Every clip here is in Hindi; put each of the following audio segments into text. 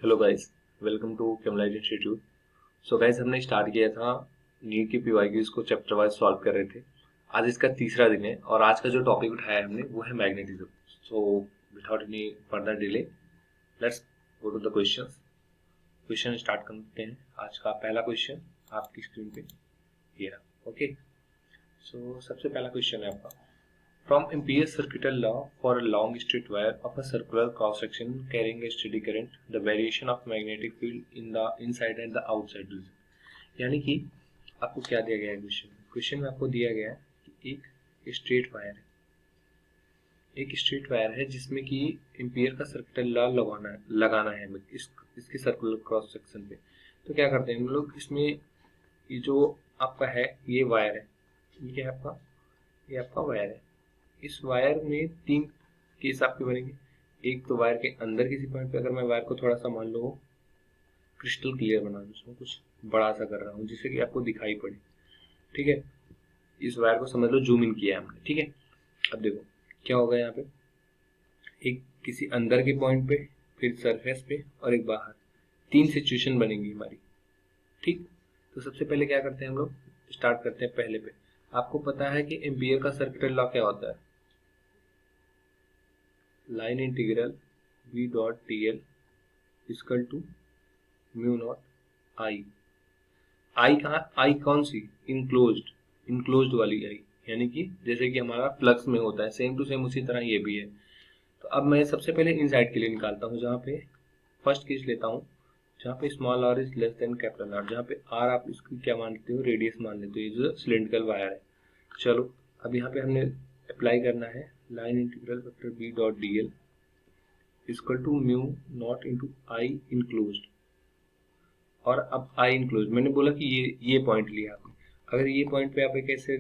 Hello guys, welcome to Chemlite institute. So guys, हमने स्टार्ट किया था नीट की पीवाईक्यूज को चैप्टर वाइज सॉल्व कर रहे थे। आज इसका तीसरा दिन है और आज का जो टॉपिक उठाया हमने वो है magnetism. So without any further delay, let's go to the questions. Question start करते हैं। आज का पहला क्वेश्चन आपकी स्क्रीन पे ये रहा। ओके, सो सबसे पहला क्वेश्चन है आपका, from Ampere's circuital law for a long straight wire of a circular cross section carrying a steady current, the variation of magnetic field in the inside and the outside region। यानी कि आपको क्या दिया गया है क्वेश्चन में आपको दिया गया है कि एक स्ट्रेट वायर है, जिसमें कि एम्पियर का सर्किटल लॉ लगाना है इसके सर्कुलर क्रॉस सेक्शन पे। तो क्या करते हैं हम लोग, इसमें ये जो आपका है ये वायर है, ये है आपका, ये आपका वायर है। इस वायर में तीन केस आपके बनेंगे। एक तो वायर के अंदर किसी पॉइंट पे अगर मैं वायर को थोड़ा सा मान लो क्रिस्टल क्लियर बना दूं, उसमें कुछ बड़ा सा कर रहा हूँ जिससे कि आपको दिखाई पड़े, ठीक है। इस वायर को समझ लो जूम इन किया है हमने, ठीक है। अब देखो क्या होगा यहाँ पे, एक किसी अंदर के पॉइंट पे, फिर सरफेस पे और एक बाहर, तीन सिचुएशन बनेंगी हमारी, ठीक। तो सबसे पहले क्या करते हैं हम लोग, स्टार्ट करते हैं पहले पे। आपको पता है कि एम्पियर का सर्किटल लॉ क्या होता है, line integral v dot dl equal to mu naught I. I कहाँ, आई कौन सी, इनक्लोज्ड वाली आई, यानी कि जैसे कि हमारा फ्लक्स में होता है, सेम टू सेम उसी तरह ये भी है। तो अब मैं सबसे पहले इनसाइड के लिए निकालता हूँ, जहाँ पे फर्स्ट केस लेता हूँ, जहाँ पे small R is less than capital R, जहाँ पे आर आप इसकी क्या मान लेते हो, रेडियस मान लेते हो, ये जो सिलेंड्रिकल वायर है। चलो अब यहाँ पे हमने अप्लाई करना है line integral vector B dot D L equal to mu naught into I enclosed. और अब आई इंक्लोज मैंने बोला कि ये पॉइंट लिया आपने। अगर ये पॉइंट पे आप एक ऐसे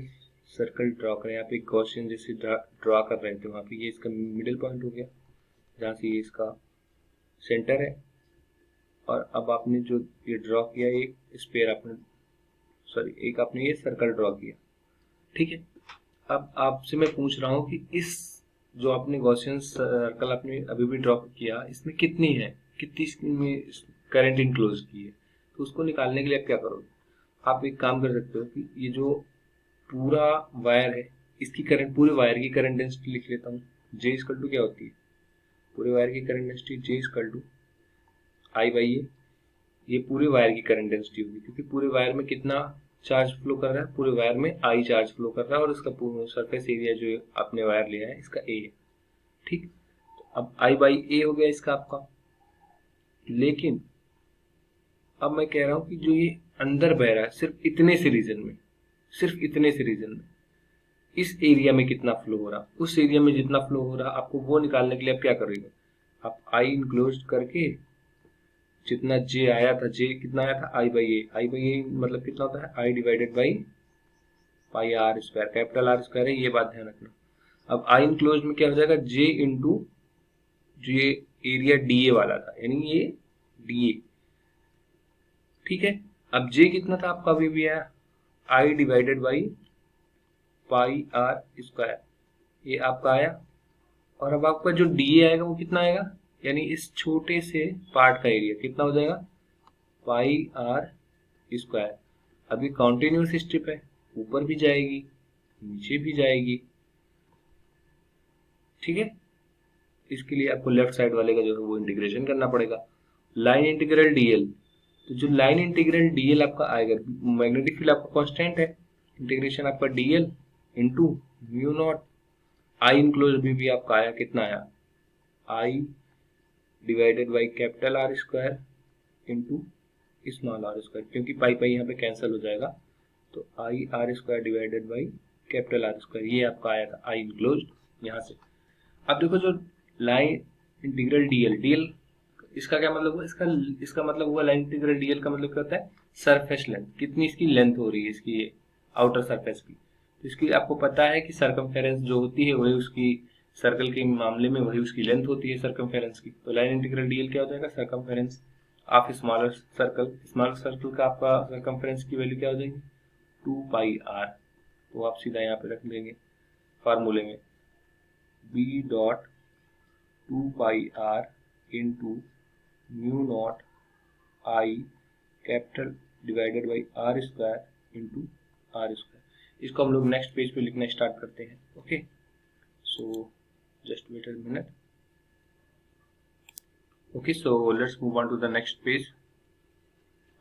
सर्कल ड्रॉ करें, आप एक गॉसियन जैसे ड्रॉ कर रहे थे, वहाँ पे ये इसका मिडिल पॉइंट हो गया, जहाँ से ये इसका सेंटर है। और अब आपने जो ये ड्रॉ किया, एक स्पेयर आपने, सॉरी एक आपने ये सर्कल ड्रॉ किया, ठीक है। अब आपसे मैं पूछ रहा हूँ कि इस जो आपने गॉसियन सर्कल आपने अभी भी ड्रॉ किया, इसमें कितनी है, कितनी में करंट इंक्लोज की है। तो उसको निकालने के लिए आप क्या करोगे, आप एक काम कर सकते हो कि ये जो पूरा वायर है, इसकी करंट, पूरे वायर की करंट डेंसिटी लिख लेता हूँ। जे इक्वल टू क्या होती है, पूरे वायर की current density J equal to I by ये पूरे वायर की करंट डेंसिटी होगी, क्योंकि पूरे वायर में कितना चार्ज फ्लो कर रहा है, पूरे वायर में आई चार्ज फ्लो कर रहा है, और इसका पूरा सरफेस एरिया जो आपने वायर लिया है इसका ए है, ठीक। तो अब आई बाई ए हो गया इसका आपका। लेकिन अब मैं कह रहा हूं कि जो ये अंदर बह रहा है सिर्फ इतने से रीजन में, सिर्फ इतने से रीजन में, इस एरिया में कितना फ्लो हो रहा, उस एरिया में जितना फ्लो हो रहा, आपको वो निकालने के लिए आप क्या करोगे, आप आई इनक्लोज करके जितना जे आया था, जे कितना आया था, आई बाई ए, आई बाई ए मतलब कितना होता है, I divided by pi R square, capital R square है, ये बात ध्यान रखना। अब आई इनक्लोज में क्या हो जाएगा, जे इंटू जो ये एरिया डी ए वाला था, यानी ये डी ए, ठीक है। अब जे कितना था आपका, अभी भी आया I divided by pi R square, ये आपका आया। और अब आपका जो डी ए आएगा वो कितना आएगा, यानी इस छोटे से पार्ट का एरिया कितना हो जाएगा, पाई आर स्क्वायर। अभी कॉन्टिन्यूस स्ट्रिप है, ऊपर भी जाएगी नीचे भी जाएगी, ठीक है। इसके लिए आपको लेफ्ट साइड वाले का जो है वो इंटीग्रेशन करना पड़ेगा, लाइन इंटीग्रल डीएल। तो जो लाइन इंटीग्रल डीएल आपका आएगा, मैग्नेटिक फील्ड आपका कांस्टेंट है, इंटीग्रेशन आपका DL into mu naught I enclose भी आपका आया, कितना आया, I divided by capital R square into small R square, क्योंकि पाई पाई यहाँ पे कैंसिल हो जाएगा, तो I R square divided by capital R square, ये आपका आया था आई इनक्लोज यहाँ से। अब देखो जो लाइन इंटीग्रल डीएल, डीएल इसका क्या मतलब हुआ, इसका इसका मतलब हुआ लाइन इंटीग्रल डीएल का मतलब क्या होता है, सरफेस लेंथ, कितनी इसकी लेंथ हो रही है इसकी आउटर सरफेस की। तो इसकी आपको पता है कि सरकमफेरेंस जो होती है वही उसकी, सर्कल के मामले में वही उसकी लेंथ होती है सरकमफेरेंस की। तो लाइन इंटीग्रल डीएल क्या हो जाएगा, circumference of smaller circle, smaller circle का आपका सरकमफेरेंस की वैल्यू क्या हो जाएगी, 2 पाई आर। तो आप सीधा यहाँ पे रख देंगे फार्मूले में, B dot 2 pi R into mu naught I capital divided by R square into R square. इसको हम लोग नेक्स्ट पेज पे लिखना स्टार्ट करते हैं। Okay, so just wait a minute. Okay, so let's move on to the next page.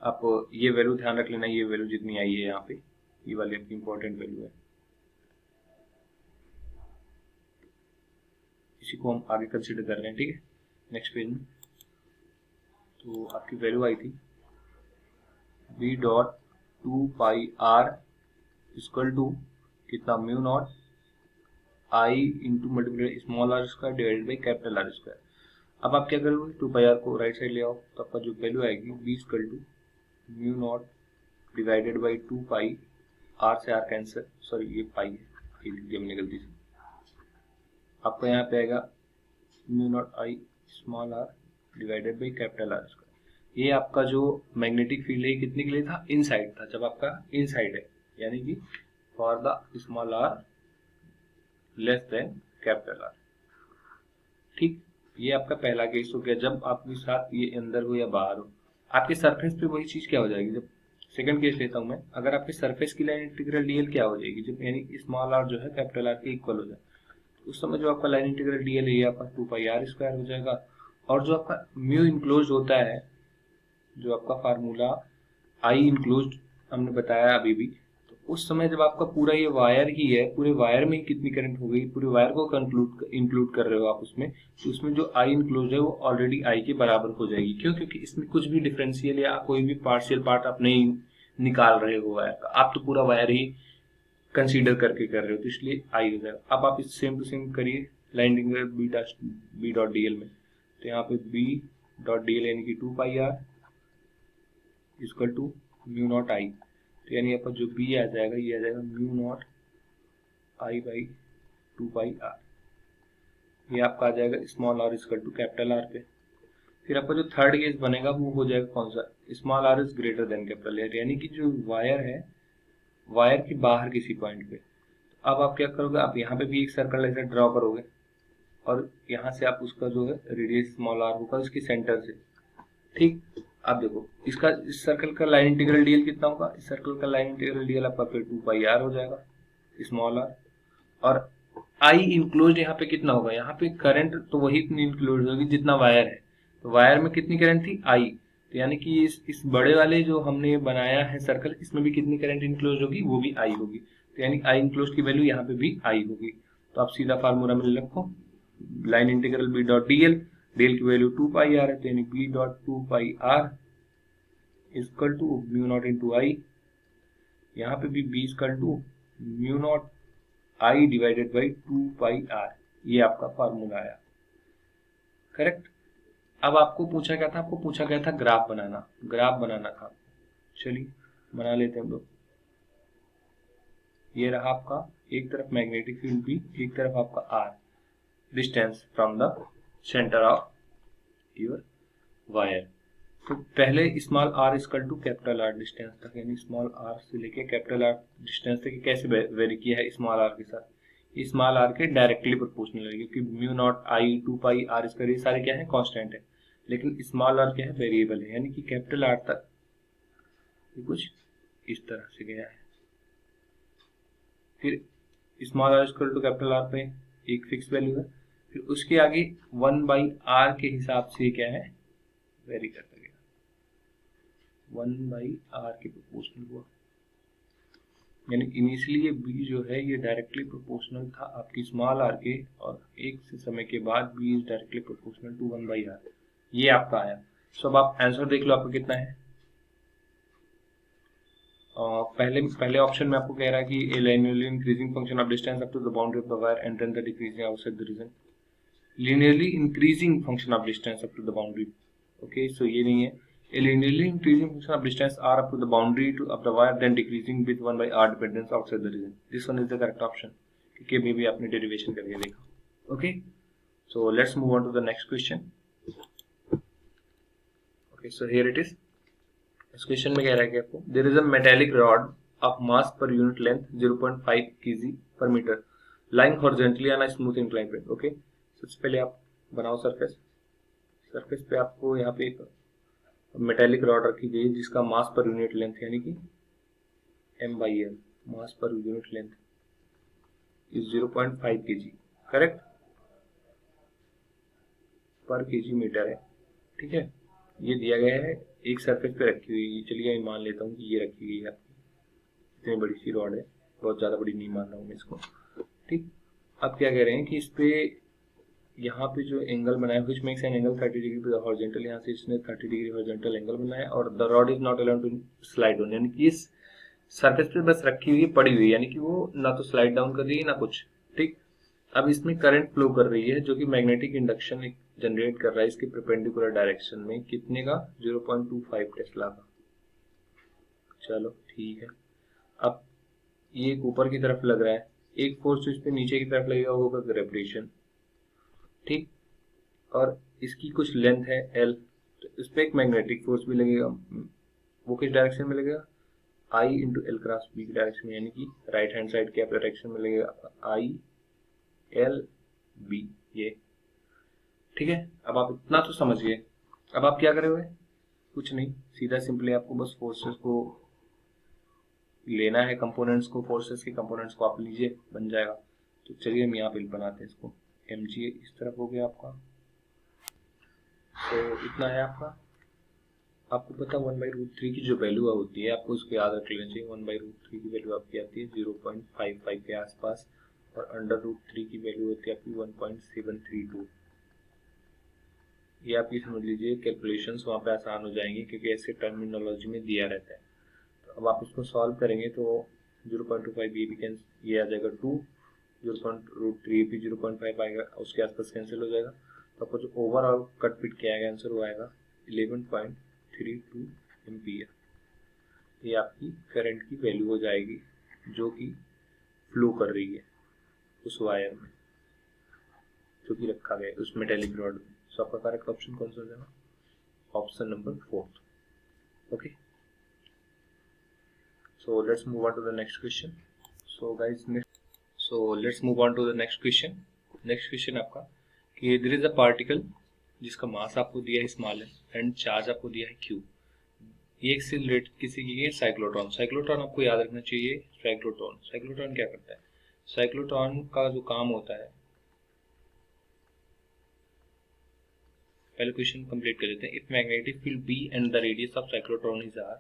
आप ये वैल्यू ध्यान रख लेना, ये वैल्यू जितनी आई है यहाँ पे, ये वाली आपकी इंपॉर्टेंट वैल्यू है, इसी को हम आगे कंसिडर कर रहे हैं। ठीक है, नेक्स्ट पेज में तो आपकी वैल्यू आई थी B dot 2 pi R equal to कितना, mu naught I into multiply small R square divided by capital R square. अब आप क्या करोगे, 2 पाई आर को राइट साइड ले आओ, तो आपका जो वैल्यू आएगी B equal to mu not divided by 2 pi, R से आर कैंसर, सॉरी ये पाई है, ये लिख दिया मैंने गलती से, आपका यहाँ पे आएगा mu naught I small R divided by capital R square. ये आपका जो मैग्नेटिक फील्ड है कितने के लिए था, इनसाइड था, जब आपका इनसाइड है, यानी कि for the small R less than capital R. ठीक, ये आपका पहला केस हो गया, जब आपके साथ ये अंदर हो या बाहर हो, आपके सरफेस पे वही चीज क्या हो जाएगी। जब सेकंड केस लेता हूं मैं, अगर आपके सरफेस की लाइन इंटीग्रल डीएल क्या हो जाएगी, जब यानी स्मॉल आर जो है कैपिटल आर के इक्वल हो जाए, तो उस समय जो आपका लाइन इंटीग्रल डीएल है ये आपका 2 पाई आर स्क्वायर हो जाएगा। और जो आपका म्यू इनक्लोज होता है, जो आपका फार्मूला आई इनक्लोज हमने बताया अभी भी, तो उस समय जब आपका पूरा ये वायर ही है, पूरे वायर में कितनी करंट हो गई, पूरे वायर को इंक्लूड कर रहे हो आप उसमें, तो उसमें जो आई इनक्लोज है वो ऑलरेडी आई के बराबर हो जाएगी। क्यों, क्योंकि इसमें कुछ भी डिफरेंशियल या कोई भी पार्शियल पार्ट आप नहीं निकाल रहे हो वायर का, आप तो पूरा वायर ही कंसीडर करके कर रहे हो, तो इसलिए आई हो जाएगा। अब आप इस सेम टू सेम करिए line integral B dot DL में, तो यहाँ पे बी डॉट डीएल यानी कि 2 pi R equal to mu naught I, तो यानी आपका जो बी आ जाएगा ये आ जाएगा mu naught I by 2 pi R, ये आपका आ जाएगा small R equal to capital R पे। फिर आपका जो थर्ड केस बनेगा वो हो जाएगा कौन सा, small R is greater than capital R, यानी कि जो वायर है, वायर के बाहर किसी पॉइंट पे। अब आप क्या करोगे, आप यहाँ पे भी एक सर्कल ऐसे ड्रॉ करोगे, और यहाँ से आप उसका जो है रेडियस स्मॉल आर होगा उसके सेंटर से। ठीक, अब देखो इसका, इस सर्कल का लाइन इंटीग्रल डीएल कितना होगा, इस सर्कल का लाइन इंटीग्रल डीएल आपका फिर 2 पाई आर हो जाएगा स्मॉल आर, और आई इंक्लोज यहाँ पे कितना होगा, यहाँ पे करंट तो वही इतनी इंक्लोज होगी जितना वायर है, तो वायर में कितनी करंट थी, आई, तो यानी कि इस बड़े वाले जो हमने बनाया है सर्कल, इसमें भी कितनी करंट इंक्लोज होगी, वो भी आई होगी, तो यानी आई इंक्लोज की वैल्यू यहाँ पे भी आई होगी। तो आप सीधा फार्मूला में रखो, line integral B dot DL, DL की वैल्यू 2 पाई आर है, तो यानी B dot 2 pi R equal to mu naught into I, यहाँ पे भी B equal to mu naught I divided by 2 pi R, ये आपका फार्मूला आया। करेक्ट। अब आपको पूछा गया था, आपको पूछा गया था ग्राफ बनाना, ग्राफ बनाना था, चलिए बना लेते हैं हम लोग। ये रहा आपका, एक तरफ मैग्नेटिक फील्ड भी, एक तरफ आपका R, distance from the centre of your wire. तो पहले small R equal to capital R distance तक, यानी स्मॉल आर से लेके कैपिटल आर डिस्टेंस तक कैसे वेरी किया है स्मॉल आर के साथ, स्मॉल आर के डायरेक्टली प्रोपोर्शनल है, क्योंकि mu naught I 2 pi R square ये सारे क्या है, कांस्टेंट है, लेकिन स्मॉल आर क्या है, वेरिएबल है, यानी कि कैपिटल आर तक ये कुछ इस तरह से गया है। फिर small R equal to capital R पे एक फिक्स वैल्यू है, फिर उसके आगे 1 बाई आर के हिसाब से क्या है, वेरी करता गया, 1 बाई आर के प्रोपोर्शनल हुआ, यानी इनिशियली ये बी जो है ये डायरेक्टली प्रोपोर्शनल था आपकी स्मॉल आर के, और एक से समय के बाद B is directly proportional to 1 by R, ये आपका आया। सो अब आप आंसर देख लो आपका कितना है। पहले ऑप्शन में आपको कह रहा है कि ए linearly increasing function of distance up to the boundary of the wire and then the decreasing outside the region, linearly increasing function of distance up to the boundary, okay, so ये नहीं है, a linearly increasing function of distance r up to the boundary of the wire then decreasing with 1 by r dependence outside the region, this one is the correct option, क्योंकि अभी भी आपने डेरिवेशन करके देखा। okay, so let's move on to the next question। okay, so here it is। इस क्वेश्चन में कह रहा है कि आपको there is a metallic rod of mass per unit length 0.5 kg per metre lying horizontally on a smooth incline plane. Okay, सबसे पहले आप बनाओ सरफेस, सरफेस पे आपको यहाँ पे एक मेटेलिक रॉड रखी गई है जिसका मास पर यूनिट लेंथ यानी कि m/l, mass per unit length is 0.5 kg, correct, पर केजी मीटर है। ठीक है, ये दिया गया है, एक सरफेस पे रखी हुई, चलिए मैं मान लेता हूँ कि ये रखी गई है आपकी, इतनी बड़ी सी रॉड है, बहुत ज़्यादा बड़ी नहीं मान रहा हूँ मैं इसको। ठीक, अब क्या कह रहे हैं कि इस पे यहाँ पे जो एंगल बनाया which makes an angle 30 degree to the horizontal, यहाँ से इसने 30 डिग्री हॉरिजॉन्टल एंगल बनाया और the rod is not allowed to slide on, यानी कि इस सरफेस पे बस रखी हुई पड़ी हुई, यानी कि वो ना तो स्लाइड डाउन कर रही है ना कुछ। ठीक, अब इसमें करंट फ्लो कर रही है जो कि मैग्नेटिक इंडक्शन जनरेट कर रहा है इसके परपेंडिकुलर डायरेक्शन में, कितने का, 0.25 टेस्ला का। चलो ठीक है, अब ये एक ऊपर की तरफ लग रहा है, एक फोर्स इस पे नीचे की तरफ लगेगा, होगा ग्रेविटेशन। ठीक, और इसकी कुछ लेंथ है L, तो इस पे एक मैग्नेटिक फोर्स भी लगेगा, वो किस डायरेक्शन में लगेगा, I into L cross B की डायरेक्शन में, यानी कि राइट हैंड साइड के डायरेक्शन में लगेगा I L B, ये ठीक है। अब आप इतना तो समझिए, अब आप क्या करे हुए, कुछ नहीं, सीधा सिंपली आपको बस फोर्सेस को लेना है, कंपोनेंट्स को, फोर्सेस के कंपोनेंट्स को आप लीजिए, बन जाएगा। तो चलिए हम यहाँ पे बनाते हैं इसको, mg इस तरफ हो गया आपका, तो इतना है आपका। आपको पता 1/√3 की जो वैल्यू होती है आपको उसको याद रख लेना चाहिए, 1/√3 की वैल्यू आपकी आती है 0.55 के आसपास, और अंडर√3 की वैल्यू होती है आपकी 1.732। ये आप ये समझ लीजिए, कैलकुलेशंस वहाँ पे आसान हो जाएंगी क्योंकि ऐसे टर्मिनोलॉजी में दिया रहता है। तो अब आप इसको सॉल्व करेंगे तो 0.25 ये भी ये आ जाएगा 2, 0.√3 भी 0.5 आएगा, उसके आसपास कैंसिल हो जाएगा। तो आपको जो ओवरऑल कट पिट किया गया आंसर वो आएगा 11.32 एम्पियर। ये आपकी करंट की वैल्यू हो जाएगी जो कि फ्लो कर रही है उस वायर में जो कि रखा गया है उस मेटेलिक रॉड में। सो आपका करेक्ट ऑप्शन कौन सा हो जाएगा, option number 4। Okay, so let's move on to the next question. So guys, let's move on to the next question. Next question आपका कि there is a particle जिसका मास आपको दिया है स्मॉल है एंड चार्ज आपको दिया है q, ये एक्सिलरेट किसी की है साइक्लोट्रॉन। साइक्लोट्रॉन आपको याद रखना चाहिए, साइक्लोट्रॉन क्या करता है, साइक्लोट्रॉन का जो काम होता है, पहले क्वेश्चन कंप्लीट कर लेते हैं। If magnetic field B and the radius of cyclotron is r,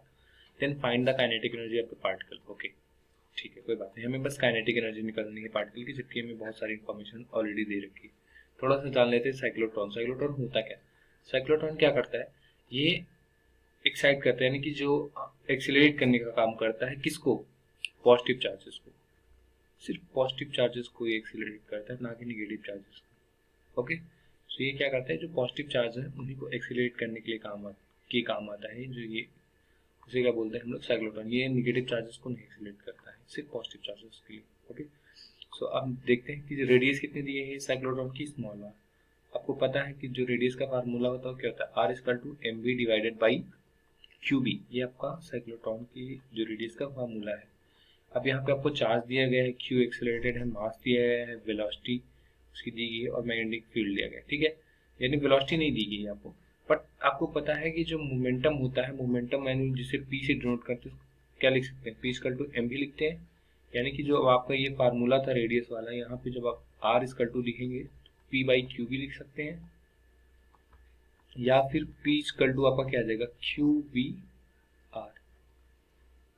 then find the kinetic energy of the particle. Okay ठीक है, कोई बात नहीं, हमें बस काइनेटिक एनर्जी निकालनी है पार्टिकल की, जबकि हमें बहुत सारी इंफॉर्मेशन ऑलरेडी दे रखी है। थोड़ा सा जान लेते हैं साइक्लोट्रॉन। साइक्लोट्रॉन होता क्या, साइक्लोट्रॉन क्या करता है, ये एक्साइट करता है, यानी कि जो एक्सिलरेट करने का काम करता है, किसको, पॉजिटिव चार्जेस को, सिर्फ पॉजिटिव चार्जेस को ये एक्सिलरेट करता है, ना कि नेगेटिव चार्जेस को। ओके, सो ये क्या करता है, जो पॉजिटिव चार्ज है उन्हीं को एक्सिलरेट करने के लिए काम आता है, जो ये उसे क्या बोलते हैं हम लोग, साइक्लोट्रॉन। ये नेगेटिव चार्जेस को नहीं एक्सिलरेट करता है, सिर्फ पॉजिटिव चार्जेस के लिए। ओके, सो अब देखते हैं कि रेडियस कितनी दी है साइक्लोट्रॉन की, स्मॉल r। आपको पता है कि जो रेडियस का फार्मूला होता है क्या होता है, r=mv डिवाइडेड बाई qb, ये आपका साइक्लोट्रॉन की जो रेडियस का फार्मूला है। अब यहाँ पे आपको चार्ज दिया गया है, q एक्सेलरेटेड है, मास दिया गया है, वेलोसिटी उसकी दी गई है और मैग्नेटिक फील्ड दिया गया है। ठीक है, यानी वेलोसिटी नहीं दी गई है आपको, बट आपको पता है कि जो मोमेंटम होता है, मोमेंटम यानी जिसे p से डिनोट करते हैं, क्या लिख सकते हैं, p=mv लिखते हैं। यानी कि जो आपका ये फार्मूला था रेडियस वाला, यहाँ पे जब आप r लिखेंगे तो p/q भी लिख सकते हैं, या फिर p आपका क्या आ जाएगा, qbr।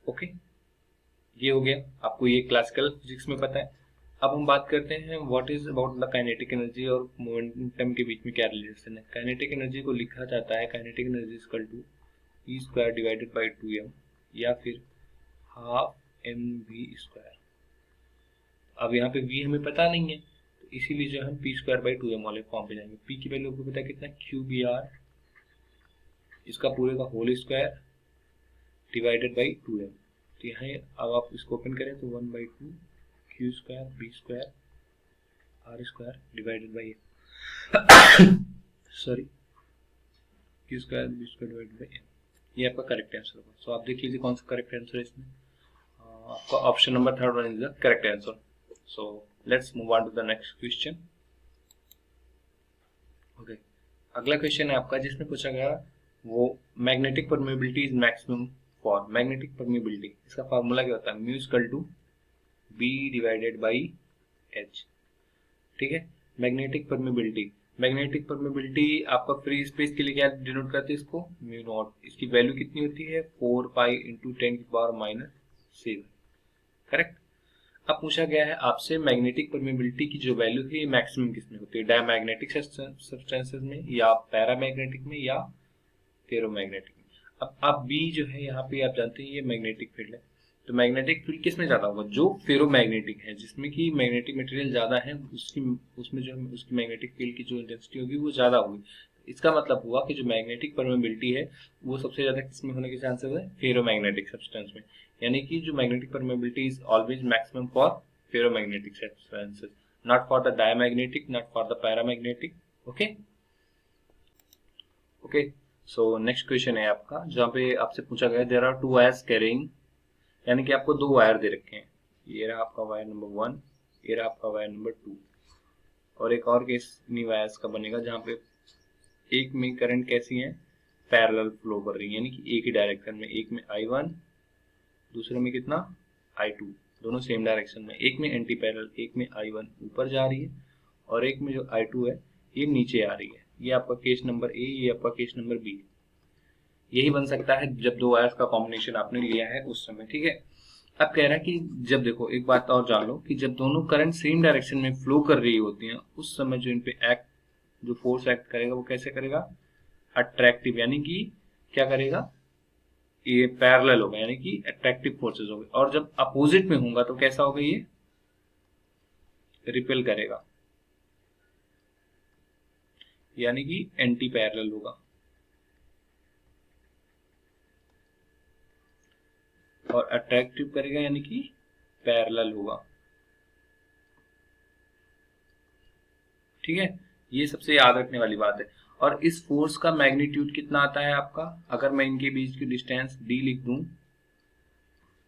ओके, ये हो गया, आपको ये क्लासिकल फिजिक्स में पता है। अब हम बात करते हैं what is about the kinetic energy और मोमेंटम के बीच में क्या रिलेशन है। काइनेटिक एनर्जी को लिखा जाता है, kinetic energy equal to E² divided by 2m, या फिर हाफ mv²। अब यहाँ पे v हमें पता नहीं है, तो इसीलिए जो हम p²/2m वाले फॉर्म पे जाएंगे। p की वैल्यू आपको पता है कितना, qbr, इसका पूरे का whole square divided by 2m। तो यहाँ अब आप इसको ओपन करें तो 1/2 q² b² r² divided by sorry q² b² divided by, ये आपका करेक्ट आंसर होगा। सो आप देख लीजिए कौन सा करेक्ट आंसर है इसमें, आपका option number 3 is the correct answer. So let's move on to the next question. Okay, अगला क्वेश्चन है आपका जिसमें पूछा गया वो magnetic permeability is maximum for magnetic permeability, इसका फॉर्मूला क्या होता है, mu equal to B divided by H. ठीक है, मैग्नेटिक परमेबिलिटी आपका फ्री स्पेस के लिए क्या डिनोट करते हैं, इसको म्यू नॉट। इसकी वैल्यू कितनी होती है 4 पाई इंटू 10⁻⁷। करेक्ट। अब पूछा गया है आपसे मैग्नेटिक परमेबिलिटी की जो वैल्यू है ये मैक्सिमम किस में होती है, डायमैग्नेटिक सब्सटेंसेस में या पैरामैग्नेटिक में या फेरोमैग्नेटिक में। अब आप बी जो है यहाँ पे आप जानते हैं ये मैग्नेटिक फील्ड है, तो मैग्नेटिक फील्ड किस में ज्यादा होगा, जो फेरोमैग्नेटिक है जिसमें कि मैग्नेटिक मटेरियल ज्यादा है उसकी उसमें जो है उसकी मैग्नेटिक फील्ड की जो इंटेंसिटी होगी वो ज्यादा होगी। इसका मतलब हुआ कि जो मैग्नेटिक परमेबिलिटी है वो सबसे ज्यादा किसमें होने के चांसेस है, फेरोमैग्नेटिक सब्सटेंस में। यानी कि जो magnetic permeability is always maximum for ferromagnetic substances, not for the diamagnetic, not for the paramagnetic. Okay okay. So next question है आपका जहाँ पे आपसे पूछा गया there are two wires carrying, यानी कि आपको दो वायर दे रखे हैं, ये रहा आपका वायर नंबर 1, ये रहा आपका वायर नंबर 2, और एक और केस इन्हीं वायर्स का बनेगा जहाँ पे एक में करंट कैसी है, पैरेलल फ्लो कर रही है, यानी कि एक ही डायरेक्शन में, एक में I1 दूसरे में कितना I2, दोनों सेम डायरेक्शन में, एक में एंटी पैरेलल, एक में I1 ऊपर जा रही है और एक में जो I2 है ये नीचे आ रही है। ये आपका केस नंबर ए, ये आपका केस नंबर बी। यही बन सकता है जब दो वायर्स का कॉम्बिनेशन आपने लिया है उस समय। ठीक है, अब कह रहा है कि जब देखो एक बात और जान लो कि जब दोनों करंट सेम डायरेक्शन में फ्लो कर रही होती हैं उस समय जो इन पे एक्ट जो फोर्स एक्ट करेगा वो कैसे करेगा, अट्रैक्टिव, यानी कि क्या करेगा, ये पैरेलल होगा, यानी कि अट्रैक्टिव फोर्सेस होंगे। और जब अपोजिट में होगा तो कैसा होगा, ये रिपेल करेगा, यानी कि एंटी पैरेलल होगा। और अट्रैक्टिव करेगा यानी कि पैरेलल होगा। ठीक है, ये सबसे याद रखने वाली बात है। और इस फोर्स का मैग्नीट्यूड कितना आता है आपका, अगर मैं इनके बीच की डिस्टेंस d लिख दूं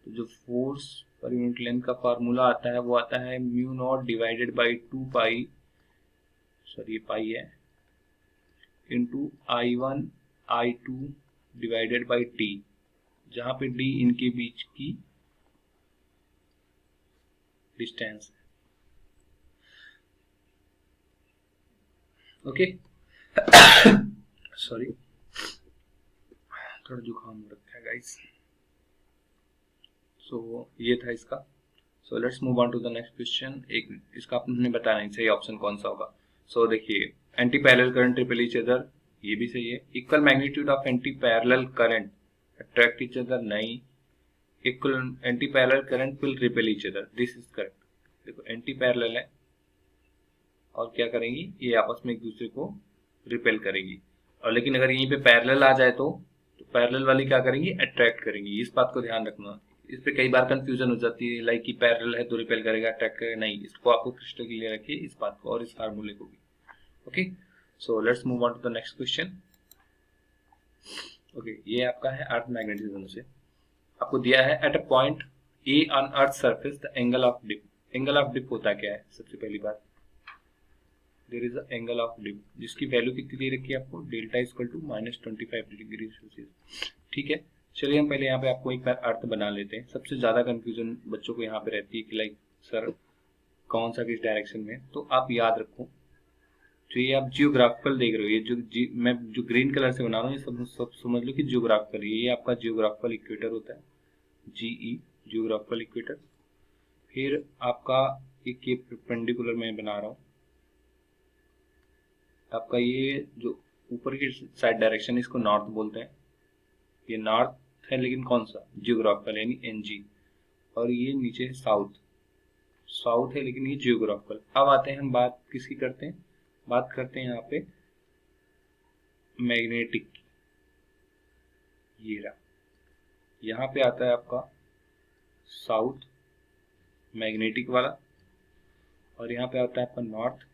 तो जो फोर्स पर यूनिट लेंथ का फॉर्मूला आता है वो आता है mu naught divided by 2 pi, sorry ये पाई है, into I1 I2 divided by t, जहां पे d इनके बीच की डिस्टेंस है। ओके सॉरी थोड़ा जुकाम रखा है गाइस। सो ये था इसका। So let's move on to the next question. एक इसका आपने बताना है सही ऑप्शन कौन सा होगा। सो देखिए, anti parallel current repel each other, ये भी सही है। Equal magnitude of anti parallel current attract each other, नहीं। Equal anti parallel current will repel each other, this is correct. देखो एंटी पैरेलल है और क्या करेंगी, ये आपस में एक दूसरे को रिपेल करेंगी। और लेकिन अगर यहीं पे पैरेलल आ जाए तो पैरेलल वाली क्या करेंगी, अट्रैक्ट करेंगी। इस बात को ध्यान रखना, इस पे कई बार कंफ्यूजन हो जाती है, लाइक कि पैरेलल है तो रिपेल करेगा अट्रैक्ट करेगा, नहीं, इसको आपको क्रिस्टल क्लियर रखिए इस बात को और इस फार्मूले को भी। Okay, so let's move on to the next question. Okay, ये आपका है अर्थ मैग्नेटिज्म से आपको दिया है at a point A on earth surface the angle of dip. Angle of dip होता क्या है, सबसे पहली बात there is a angle of dip जिसकी वैल्यू कितनी दे रखी है आपको, delta equal to -25 degree Celsius. ठीक है, चलिए हम पहले यहाँ पे आपको एक बार अर्थ बना लेते हैं। सबसे ज्यादा कंफ्यूजन बच्चों को यहाँ पे रहती है कि लाइक सर कौन सा किस डायरेक्शन में, तो आप याद रखो जो ये आप जियोग्राफिकल देख रहे हो, ये जो मैं जो ग्रीन कलर से बना रहा हूँ ये सब समझ लो कि जियोग्राफिकल, ये आपका जियोग्राफिकल इक्वेटर होता है, जीई जियोग्राफिकल इक्वेटर। फिर आपका एक ये परपेंडिकुलर में बना रहा हूँ, आपका ये जो ऊपर की साइड डायरेक्शन इसको नॉर्थ बोलते हैं, ये नॉर्थ है लेकिन कौन सा, जियोग्राफिकल यानी एनजी। और ये नीचे है साउथ, साउथ है लेकिन ये जियोग्राफिकल। अब आते हैं हम बात किसकी करते हैं, बात करते हैं यहाँ पे मैग्नेटिक। ये रहा, यहाँ पे आता है आपका साउथ मैग्नेटिक वाला, और यहाँ पे आता है आपका नॉर्थ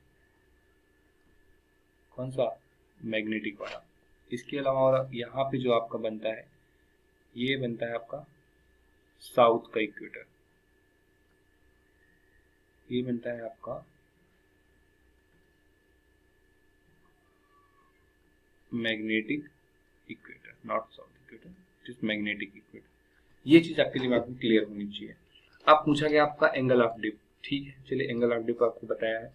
कौन सा, मैग्नेटिक वाला। इसके अलावा और यहाँ पे जो आपका बनता है ये बनता है आपका साउथ का इक्वेटर, ये बनता है आपका magnetic equator, not south equator, it is magnetic equator. ये चीज आपके दिमाग में क्लियर होनी चाहिए। अब पूछा गया आपका एंगल ऑफ डिप, ठीक है, चलिए एंगल ऑफ डिप आपको बताया है।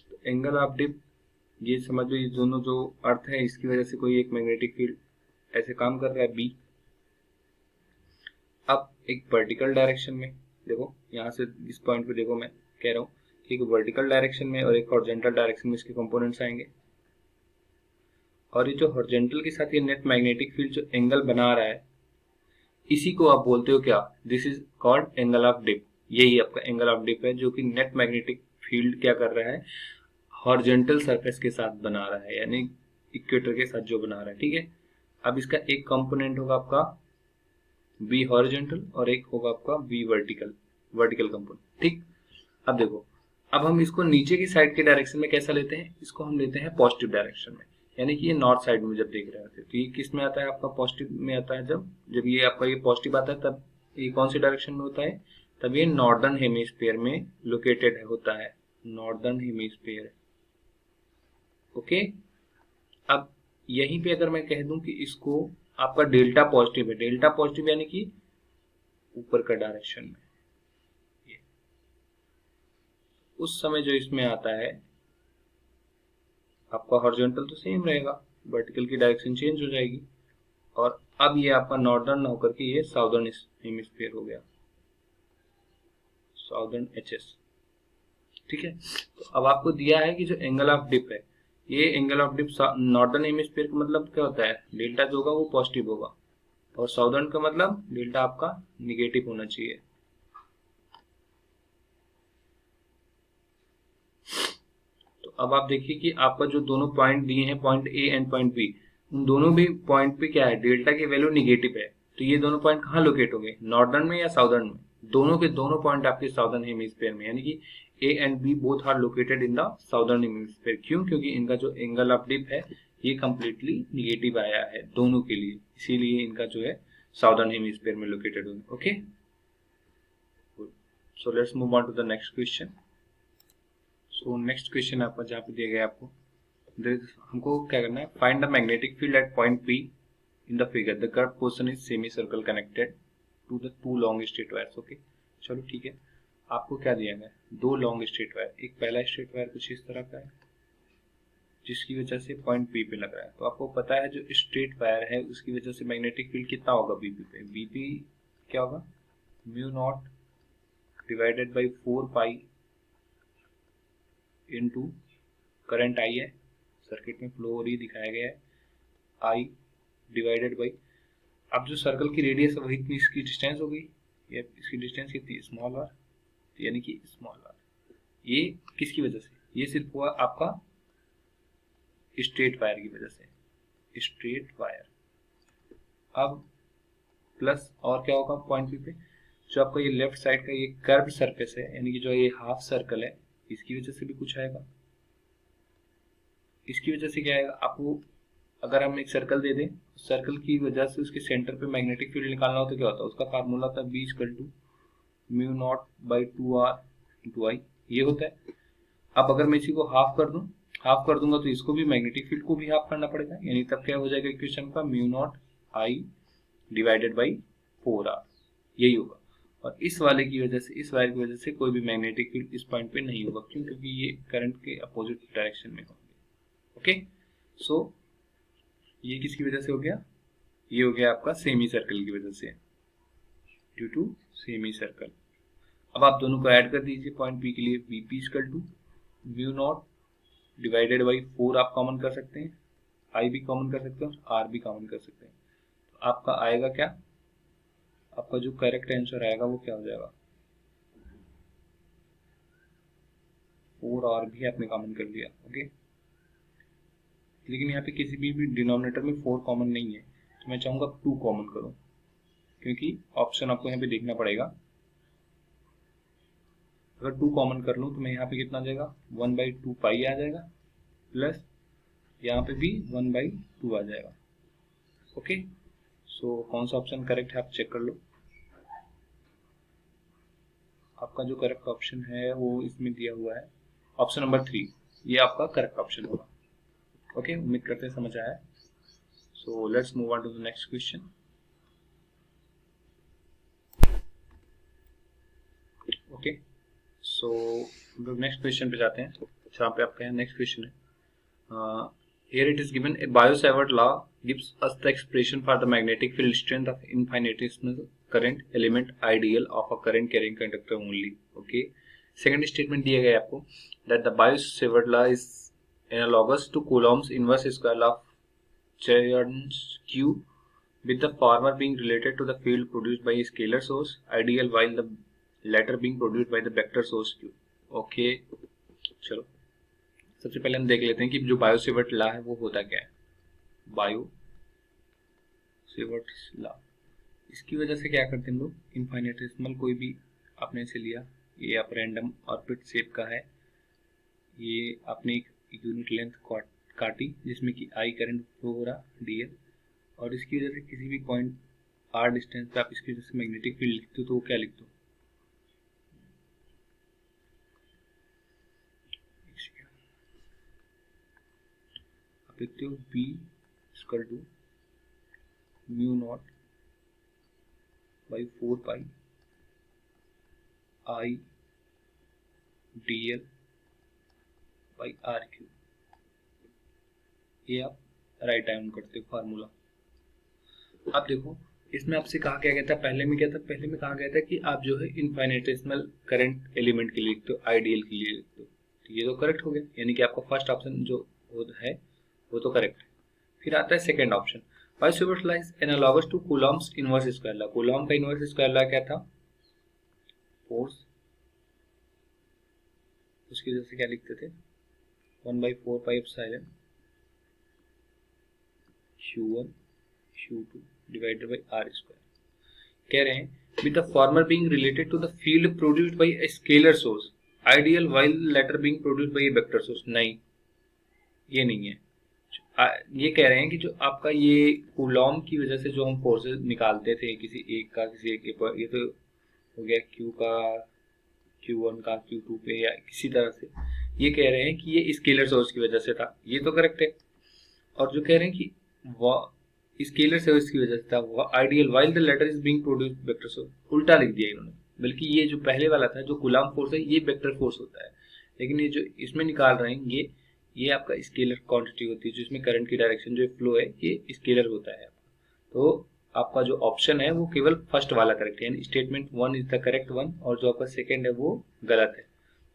तो एंगल ऑफ डिप ये समझ लो, ये दोनों जो अर्थ है इसकी वजह से कोई एक मैग्नेटिक फील्ड ऐसे काम कर रहा है बी। अब एक वर्टिकल डायरेक्शन में देखो, यहाँ से इस पॉइंट पे देखो, मैं कह रहा हूँ कि एक वर्टिकल डायरेक्शन में और एक हॉरिजॉन्टल डायरेक्शन में इसके कंपोनेंट्स आएंगे। और ये जो हॉरिजॉन्टल के साथ ये नेट मैग्नेटिक फील्ड जो एंगल बना रहा है, इसी को आप बोलते हो क्या, this is called angle of dip. यही आपका एंगल ऑफ डिप है, जो कि नेट मैग्नेटिक फील्ड क्या कर रहा है, हॉरिजॉन्टल सरफेस के साथ बना रहा है, यानी इक्वेटर के साथ जो बना रहा है, ठीक है। अब इसका एक कंपोनेंट होगा आपका बी हॉरिजॉन्टल और एक होगा आपका बी वर्टिकल, वर्टिकल कंपोनेंट, ठीक। अब देखो, अब हम इसको नीचे की साइड के डायरेक्शन में कैसा लेते हैं, इसको हम लेते हैं पॉजिटिव डायरेक्शन में, यानी कि ये नॉर्थ साइड में जब देख रहे होते हैं तो ये किस में आता है आपका, पॉजिटिव में आता है। जब ये आपका ये पॉजिटिव आता है तब ये कौन सी डायरेक्शन में होता है, तब ये नॉर्दर्न हेमिस्फीयर में लोकेटेड होता है, नॉर्दर्न हेमिस्फीयर, ओके। अब यहीं पे अगर मैं कह दूं कि इसको आपका डेल्टा पॉजिटिव है, डेल्टा पॉजिटिव यानी कि ऊपर का डायरेक्शन में, ये उस समय जो इसमें आता है आपका हॉरिजॉन्टल तो सेम रहेगा, वर्टिकल की डायरेक्शन चेंज हो जाएगी। और अब ये आपका नॉर्दर्न होकर के ये साउदर्न हेमिस्फीयर हो गया, साउदर्न एचएस, ठीक है। तो अब आपको दिया है कि जो एंगल ऑफ डिप है, ये angle of dip northern hemisphere का मतलब क्या होता है, डेल्टा जो होगा वो पॉजिटिव होगा, और साउदर्न का मतलब डेल्टा आपका निगेटिव होना चाहिए। तो अब आप देखिए कि आपका जो दोनों पॉइंट दिए हैं, point A and point B, उन दोनों भी पॉइंट पे क्या है, डेल्टा की वैल्यू निगेटिव है। तो ये दोनों पॉइंट कहाँ लोकेट होंगे, नॉर्दर्न में या साउदर्न में, दोनों के दोनों पॉइंट आपके साउदर्न हेमिस्फीयर में, यानी कि A and B both are located in the southern hemisphere. क्यों, क्योंकि इनका जो एंगल ऑफ डिप है ये कंप्लीटली निगेटिव आया है दोनों के लिए, इसीलिए इनका जो है साउदर्न हेमिस्फीयर में लोकेटेड होंगे, okay. So let's move on to the next question. So next question आपका जहाँ पे दिया गया आपको, हमको क्या करना है, find the magnetic field at point P in the figure, the curve portion is semi circle connected to the two long straight wires, okay. चलो ठीक है, आपको क्या दिया गया, दो लॉन्ग स्ट्रेट वायर, एक पहला स्ट्रेट वायर कुछ इस तरह का है जिसकी वजह से पॉइंट पी पे लग रहा है। तो आपको पता है जो स्ट्रेट वायर है उसकी वजह से मैग्नेटिक फील्ड कितना होगा बीपी पे, बीपी क्या होगा, mu naught divided by 4 pi into current I है, सर्किट में फ्लो हो रही दिखाया गया है, आई डिवाइडेड बाई, अब जो सर्कल की रेडियस है वही इतनी इसकी डिस्टेंस हो गई, ये इसकी डिस्टेंस कितनी, स्मॉल आर, यानी कि स्मॉल आर। ये किसकी वजह से, ये सिर्फ हुआ आपका स्ट्रेट वायर की वजह से, स्ट्रेट वायर। अब प्लस और क्या होगा पॉइंट पी पे, जो आपका ये लेफ्ट साइड का ये कर्व सरफेस है, यानी कि जो ये हाफ सर्कल है, इसकी वजह से भी कुछ आएगा। इसकी वजह से क्या आएगा, आपको अगर हम एक सर्कल दे दें, सर्कल की वजह से उसके सेंटर पे मैग्नेटिक फील्ड निकालना हो तो क्या होता है, उसका फार्मूला होता है B equal to mu not by 2r into I, ये होता है। अब अगर मैं इसी को हाफ कर दूं, हाफ कर दूंगा तो इसको भी मैग्नेटिक फील्ड को भी हाफ करना पड़ेगा, यानी तब क्या हो जाएगा इक्वेशन का, mu naught I divided by 4r, यही होगा। और इस वाले की वजह से, इस वायर की वजह से कोई भी मैग्नेटिक फील्ड इस पॉइंट पे नहीं होगा, क्यों, क्योंकि ये करंट के अपोजिट डायरेक्शन में होंगे, ओके। सो ये किसकी वजह से हो गया, ये हो गया आपका सेमी सर्कल की वजह से, ड्यू टू सेमी सर्कल। अब आप दोनों को ऐड कर दीजिए पॉइंट पी के लिए, BP equal to mu not divided by 4 आप कॉमन कर सकते हैं, आई भी कॉमन कर सकते हैं, आर भी कॉमन कर सकते हैं। तो आपका आएगा क्या, आपका जो करेक्ट आंसर आएगा वो क्या हो जाएगा, 4 आर भी आपने कॉमन कर लिया, ओके। लेकिन यहाँ पे किसी भी डिनोमिनेटर में 4 कॉमन नहीं है, तो मैं चाहूंगा 2 कॉमन करूं, क्योंकि ऑप्शन आपको यहाँ पे देखना पड़ेगा। अगर 2 कॉमन कर लूँ तो मैं यहाँ पे कितना आ जाएगा, 1/2 पाई आ जाएगा, प्लस यहाँ पे भी 1/2 आ जाएगा, ओके। सो कौन सा ऑप्शन करेक्ट है आप चेक कर लो। आपका जो करेक्ट ऑप्शन है वो इसमें दिया हुआ है ऑप्शन नंबर 3, ये आपका करेक्ट ऑप्शन होगा, ओके। उम्मीद करते हैं समझ आया है। So let's move on to the next question. Okay, so हम लोग नेक्स्ट क्वेश्चन पे जाते हैं, जहाँ पे आपका नेक्स्ट क्वेश्चन है, here it is given a Biot-Savart law gives us the expression for the magnetic field strength of infinitesimal current element ideal of a current carrying conductor only. Okay, second statement दिया गया है आपको that the Biot-Savart law is analogous to Coulomb's inverse square law of Chern's-Q, with the former being related to the field produced by a scalar source ideal while the latter being produced by the vector source Q. Okay, चलो सबसे पहले हम देख लेते हैं कि जो बायो-सेवर्ट लॉ है वो होता क्या है। बायो-सेवर्ट लॉ, इसकी वजह से क्या करते हैं हम लोग, इनफाइनेटेसिमल कोई भी आपने इसे लिया, ये आप रैंडम ऑर्बिट शेप का है, ये आपने एक यूनिट लेंथ काटी जिसमें कि आई करंट फ्लो हो रहा डीएल, और इसकी वजह से किसी भी पॉइंट आर डिस्टेंस पे आप इसकी वजह से मैग्नेटिक फील्ड लिखते हो तो वो क्या लिखते हो, आप लिखते हो B equal to mu not by 4 pi I D L by R Q, ये आप राइट डाउन करते हो फार्मूला। अब देखो इसमें आपसे कहा क्या गया था, पहले में क्या था, पहले में कहा गया था कि आप जो है इनफाइनेटेसिमल करंट एलिमेंट के लिए लिखते हो, आइडियल के लिए लिखते हो, तो ये तो करेक्ट हो गया, यानी कि आपका फर्स्ट ऑप्शन जो है वो तो करेक्ट है। फिर आता है second option, Biot Savart law is analogous to Coulomb's inverse square law. Coulomb का इनवर्स स्क्वायर लॉ क्या था, फोर्स, उसकी वजह से क्या लिखते थे, 1/4 pi epsilon Q1 Q2 divided by R square। कह रहे हैं with the former being related to the field produced by a scalar source ideal while latter being produced by a vector source। नहीं, ये नहीं है, ये कह रहे हैं कि जो आपका ये कूलॉम की वजह से जो हम फोर्सेस निकालते थे किसी एक का किसी एक के पर, ये तो हो गया Q का Q1 का Q2 पे या किसी तरह से, ये कह रहे हैं कि ये स्केलर सोर्स की वजह से था, ये तो करेक्ट है। और जो कह रहे हैं कि स्केलर सोर्स की वजह से था वो ideal while the latter is being produced vector source, उल्टा लिख दिया इन्होंने, बल्कि ये जो पहले वाला था जो कूलॉम फोर्स है ये वेक्टर फोर्स होता है, लेकिन ये जो इसमें निकाल रहे हैं ये आपका स्केलर क्वांटिटी होती है, जो इसमें करंट की डायरेक्शन जो फ्लो है ये स्केलर होता है। तो आपका जो ऑप्शन है वो केवल फर्स्ट वाला करेक्ट है, यानी statement 1 is the correct one, और जो आपका सेकंड है वो गलत है।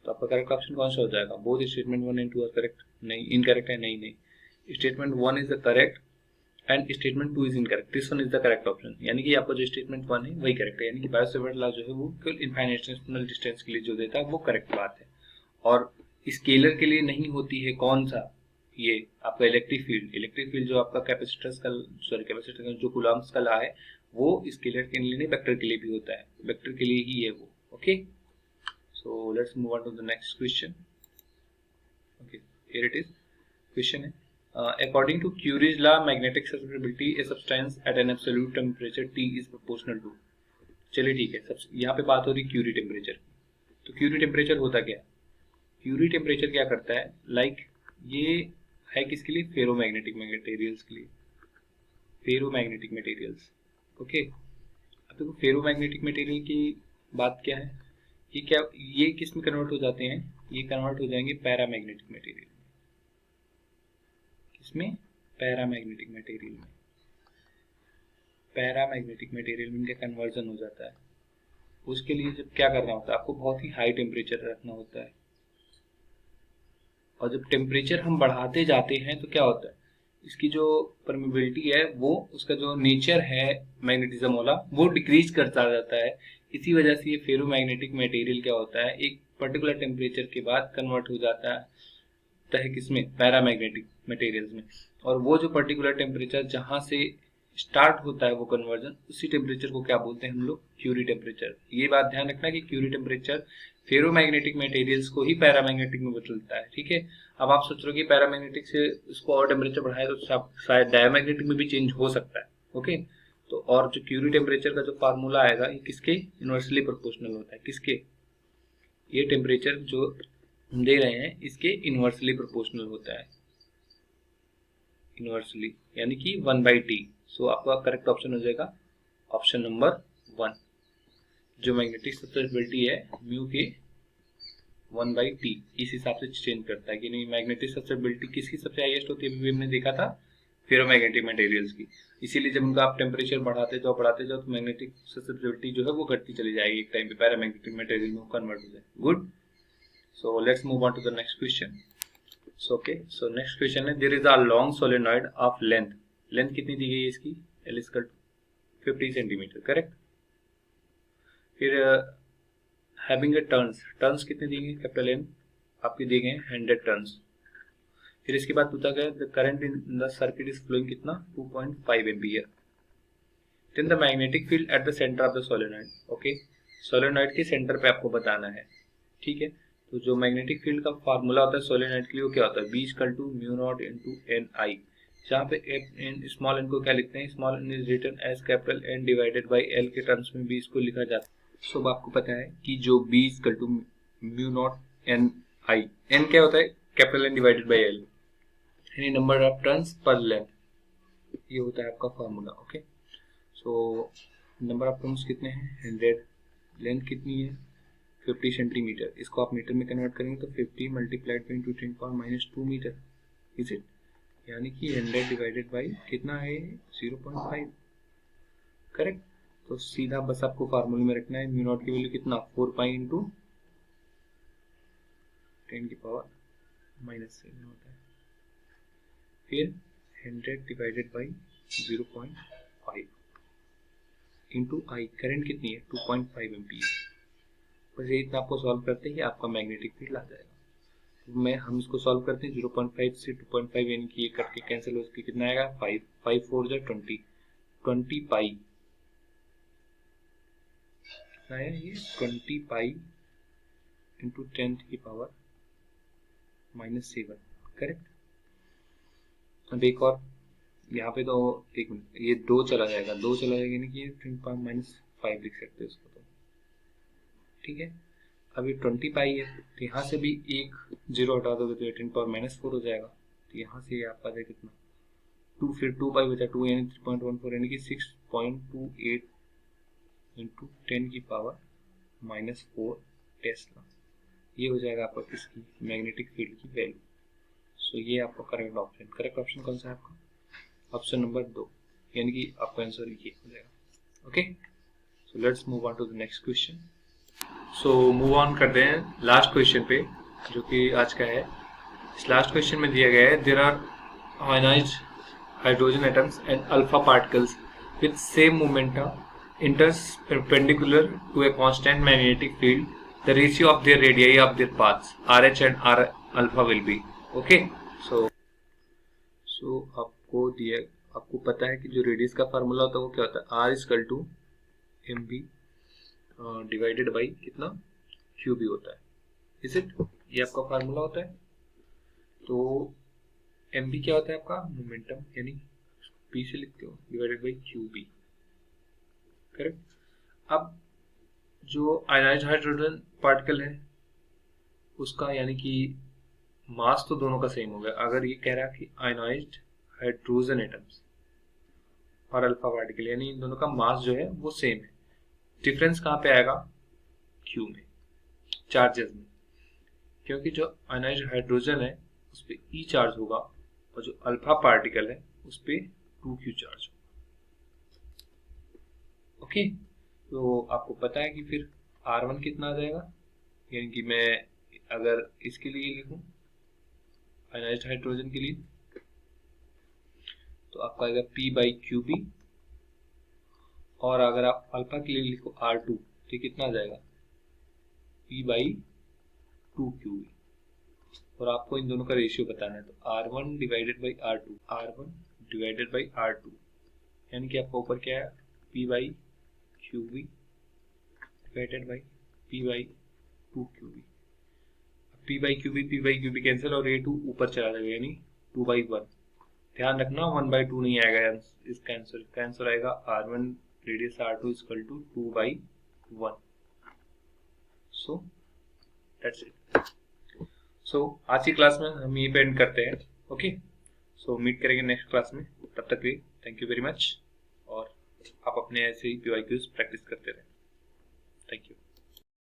तो आपका करेक्ट ऑप्शन कौन सा हो जाएगा, both statement 1 and 2 are correct, नहीं इनकरेक्ट है, नहीं statement 1 is the correct and statement 2 is incorrect, this one is the correct option, यानी कि आपका जो स्टेटमेंट 1 है वही करेक्ट है, यानी कि बायो-सेवर्ट लॉ जो है वो केवल इनफाइनेटेसिमल डिस्टेंस के लिए जो देता है वो करेक्ट बात है, और स्केलर के लिए नहीं होती है कौन सा, ये आपका इलेक्ट्रिक फील्ड जो आपका कैपेसिटर जो कूलॉम्स का लॉ है वो स्केलर के लिए नहीं वेक्टर के लिए भी होता है, वेक्टर के लिए ही है वो। Okay, so let's move on to the next question. Okay, here it is, question है according to Curie's law magnetic susceptibility a substance at an absolute temperature T is proportional to। चलिए ठीक है, यहाँ पे बात हो रही क्यूरी टेम्परेचर की, तो क्यूरी टेम्परेचर होता क्या है, क्यूरी टेम्परेचर क्या करता है, लाइक ये है किसके लिए, फेरोमैग्नेटिक मटेरियल्स के लिए, फेरोमैग्नेटिक मटेरियल्स। ओके, अब देखो फेरोमैग्नेटिक मटेरियल की बात क्या है, ये किस में कन्वर्ट हो जाते हैं, ये कन्वर्ट हो जाएंगे पैरामैग्नेटिक मटेरियल, इसमें पैरामैग्नेटिक मटेरियल में, पैरामैग्नेटिक मटेरियल में इनका कन्वर्जन हो जाता है। उसके लिए जब क्या करना होता है, आपको बहुत ही हाई टेम्परेचर रखना होता है, और जब टेम्परेचर हम बढ़ाते जाते हैं तो क्या होता है, इसकी जो परमेबिलिटी है वो, उसका जो नेचर है मैग्नेटिज्म वाला वो डिक्रीज करता जाता है। इसी वजह से ये फेरोमैग्नेटिक मटेरियल क्या होता है, एक पर्टिकुलर टेम्परेचर के बाद कन्वर्ट हो जाता है किसमें, पैरामैग्नेटिक मटेरियल्स में, और वो जो पर्टिकुलर टेम्परेचर जहां से स्टार्ट होता है वो कन्वर्जन, उसी टेम्परेचर को क्या बोलते हैं हम लोग, क्यूरी टेम्परेचर। ये बात ध्यान रखना कि क्यूरी टेम्परेचर फेरोमैग्नेटिक मटेरियल्स को ही पैरामैग्नेटिक में बदलता है। ठीक है, अब आप सोच रहे हो कि पैरामैग्नेटिक से उसको और टेम्परेचर बढ़ाए तो शायद डायमैग्नेटिक में भी चेंज हो सकता है। ओके, तो और जो क्यूरी टेम्परेचर का जो फार्मूला आएगा ये किसके इनवर्सली प्रोपोर्शनल होता है, किसके, ये टेम्परेचर जो हम दे रहे हैं इसके इनवर्सली प्रोपोर्शनल होता है, इनवर्सली, यानी कि 1/t। सो आपका करेक्ट ऑप्शन हो जाएगा ऑप्शन नंबर 1। जो मैग्नेटिक ससेप्टेबिलिटी है म्यू के 1/t इस हिसाब से चेंज करता है कि नहीं। मैग्नेटिक ससेप्टेबिलिटी किसकी सबसे हाईएस्ट होती है, अभी हमने देखा था फेरोमैग्नेटिक मटेरियल्स की। इसीलिए जब उनका आप टेम्परेचर बढ़ाते जाओ तो मैग्नेटिक ससेप्टेबिलिटी जो है वो घटती चली जाएगी, एक टाइम पे पैरामैग्नेटिक मटेरियल में कन्वर्ट हो जाए। Good, so let's move on to the next question. So next question है, there is a long solenoid of length कितनी दी गई है इसकी, L इक्वल 50 सेंटीमीटर, करेक्ट। फिर हैविंग ए टर्न्स कितने दिए गए, कैपिटल N आपके दिए गए 100 टर्न्स। फिर इसके बाद पूछा गया the current in the circuit is flowing कितना, 2.5 ampere. Then the magnetic field at the centre of the solenoid, okay. Solenoid के सेंटर पे आपको बताना है, ठीक है। तो जो मैग्नेटिक फील्ड का फार्मूला होता है सोलेनॉइड के लिए वो क्या होता है, B equal to mu not into NI, जहाँ पे स्मॉल n को क्या लिखते हैं, small n is written as capital N divided by L के टर्म्स में भी इसको लिखा जाता है। सो आपको पता है कि जो B equal to mu not NI, n क्या होता है, capital N divided by L, यानी number of turns per length, ये होता है आपका formula, okay. So number of turns कितने हैं 100, लेंथ कितनी है 50 सेंटीमीटर, इसको आप मीटर में कन्वर्ट करेंगे तो 50 multiplied by 10⁻⁻2 metre, is it, यानी कि 100 डिवाइडेड बाई कितना है 0.5, करेक्ट। तो सीधा बस आपको फार्मूले में रखना है, म्यू नॉट की वैल्यू कितना 4 पाई इंटू 10⁻⁻7 होता है, फिर 100 divided by 0.5 into I, current कितनी है 2.5 एम्पियर। बस ये इतना आपको सॉल्व करते ही आपका मैग्नेटिक फील्ड आ जाएगा। हम इसको सॉल्व करते हैं 0.5 से 2.5, यानी कि ये कट के कैंसिल हो सकती, कितना आएगा 5, 5 4 जा 20 पाई, कितना है ये 20 पाई इंटू 10⁻⁻7, करेक्ट। अब एक और यहाँ पे तो एक मिनट, ये 2 चला जाएगा, यानी कि 10⁻⁻5 लिख सकते हैं इसको, तो ठीक है। अभी 20 पाई है तो यहाँ से भी एक 0 हटा दोगे तो 10⁻⁻4 हो जाएगा, तो यहाँ से आपका है कितना 2, फिर 2 पाई बचा 2 यानी 3.14, यानी कि 6.28 इंटू 10⁻⁻4 टेस्ला, ये हो जाएगा आपका किसकी, मैग्नेटिक फील्ड की वैल्यू। सो ये आपका करेक्ट ऑप्शन कौन सा है आपका, ऑप्शन नंबर 2, यानी कि आपका आंसर ये हो जाएगा, okay. So let's move on to the next question. So move on करते हैं लास्ट क्वेश्चन पे, जो कि आज का है। इस लास्ट क्वेश्चन में दिया गया है, there are ionised hydrogen atoms and alpha particles with same momentum enters perpendicular to a constant magnetic field, the ratio of their radii of their paths RH and R alpha will be, okay. So आपको पता है कि जो रेडियस का फार्मूला होता है वो क्या होता है, R equal to MB divided by कितना QB होता है, इज इट, ये आपका फार्मूला होता है। तो MB क्या होता है आपका मोमेंटम, यानी P से लिखते हो डिवाइडेड बाई QB, करेक्ट। अब जो आयनाइज्ड हाइड्रोजन पार्टिकल है उसका यानी कि मास तो दोनों का सेम होगा। अगर ये कह रहा है कि आयनाइज्ड हाइड्रोजन एटम्स और अल्फा पार्टिकल, यानी इन दोनों का मास जो है वो सेम है, डिफरेंस कहाँ पे आएगा Q में, चार्जेस में, क्योंकि जो आयनाइज्ड हाइड्रोजन है उस पर E चार्ज होगा और जो अल्फा पार्टिकल है उस पर 2Q चार्ज होगा, ओके। तो आपको पता है कि फिर R1 कितना आ जाएगा, यानी कि मैं अगर इसके लिए लिखूं आयनाइज्ड हाइड्रोजन के लिए तो आपका आएगा P/QB, और अगर आप अल्फा के लिए लिखो R2 तो कितना आ जाएगा P/2QB, और आपको इन दोनों का रेशियो बताना है। तो R1 डिवाइडेड बाई R2, यानी कि आपका ऊपर क्या है P/QB divided by P/2QB। P/QB cancel और A2 ऊपर चला जाएगा, यानी 2/1। ध्यान रखना 1/2 नहीं आएगा इसका आंसर आएगा R1 radius R2 equal to 2/1। So that's it. So आज की क्लास में हम यहीं पे एंड करते हैं, ओके। सो मीट करेंगे नेक्स्ट क्लास में, तब तक भी थैंक यू वेरी मच, और आप अपने ऐसे ही PYQs प्रैक्टिस करते रहें। Thank you.